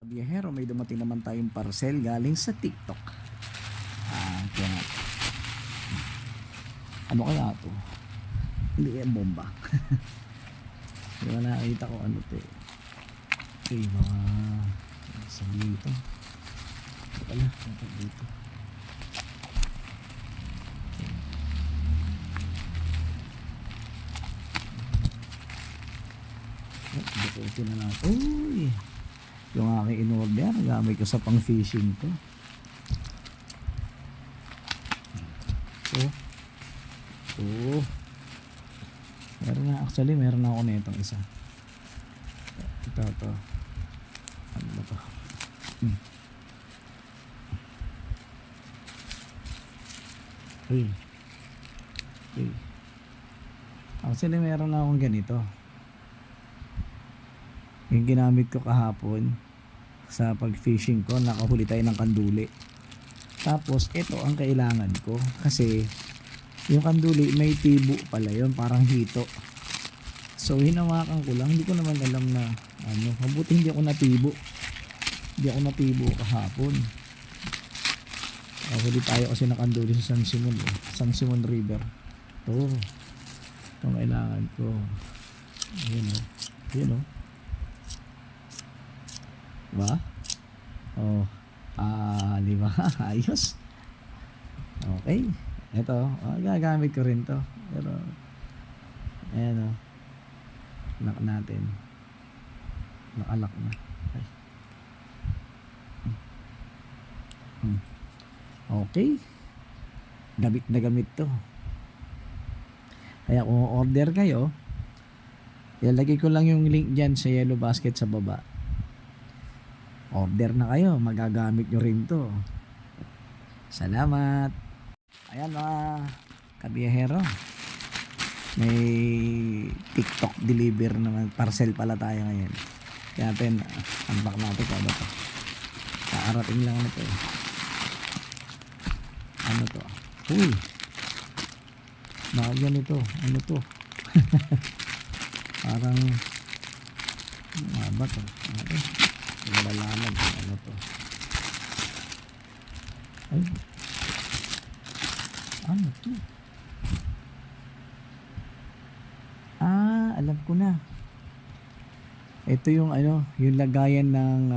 Biyahero, may dumating naman tayong parcel galing sa TikTok. Kaya ano kaya to? Hindi yan bomba. Hindi ko nakakita ko ano to. Okay, mga sabi dito. Ito pala, dapat dito. Bukutin na lang. Uy! Yung aking in-order, gamit ko sa pang fishing ko. Meron na, actually meron na ako na itong isa. Ito. Ano ba to? Okay. Actually meron na akong ganito. Yung ginamit ko kahapon sa pag-fishing ko, nakahuli tayo ng kanduli. Tapos ito ang kailangan ko kasi yung kanduli may tibo pala yun, parang hito. So hinawakan ko lang, hindi ko naman alam na ano, mabuti hindi ako natibo. Hindi ako natibo kahapon. Huli tayo kasi ng kanduli sa San Simon, San Simon River. Ito kailangan ko. Yun o. Diba? Diba? Ayos. Okay. Ito, gagamit ko rin to. Pero ayan o. Lock natin. Nakalock na. Okay. Gamit na gamit to. Kaya kung order kayo, ilalagay ko lang yung link dyan sa yellow basket sa baba. Order na kayo, magagamit nyo rin to. Salamat. Ayan mga kabiyahero, may TikTok deliver naman, parcel pala tayo ngayon. Kaya natin unbox natin pa ba to. Kaarating lang na to. Ano to? Uy, bakit ganito? Ano to? Parang ba to? Malalaman ano to. Ay, ano to? Alam ko na. Ito yung ano, yung lagayan ng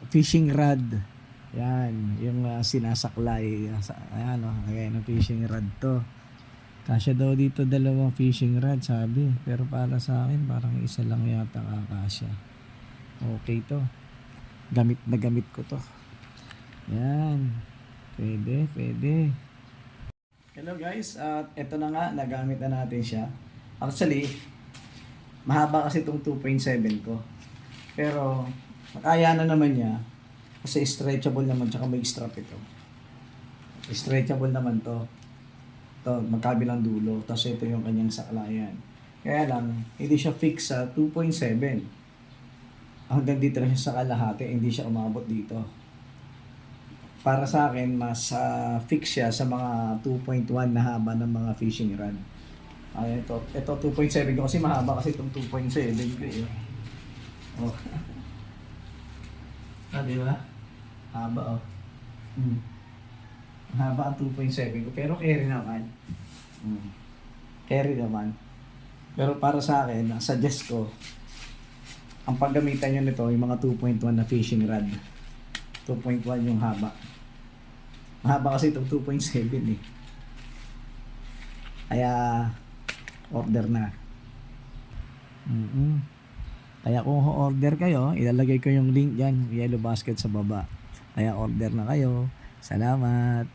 fishing rod. Yan, yung sinasaklay. Ayan o, lagayan ng fishing rod to. Kasya daw dito dalawang fishing rod, sabi. Pero para sa akin, parang isa lang yata kakasya. Okay to. Gamit na gamit ko to. Yan. Pwede. Hello guys, at eto na nga, nagamit na natin siya. Actually, mahaba kasi itong 2.7 ko. Pero, makaya na naman niya. Kasi stretchable naman, tsaka may strap ito. Stretchable naman to. Ito, magkabilang dulo. Tapos ito yung kanyang saklayan. Kaya lang, hindi siya fix sa 2.7. Hanggang dito lang siya sa kalahati, hindi siya umabot dito. Para sa akin, mas fix siya sa mga 2.1 na haba ng mga fishing rod. Ito 2.7 ko kasi mahaba kasi itong 2.7 ko eh. Diba? Haba haba ang 2.7 ko pero carry naman. Carry naman. Pero para sa akin, suggest ko ang paggamitan nyo nito yung mga 2.1 na fishing rod. 2.1 yung haba. Mahaba kasi itong 2.7 eh. Kaya order na. Kaya kung order kayo, ilalagay ko yung link dyan, yellow basket sa baba. Kaya order na kayo. Salamat.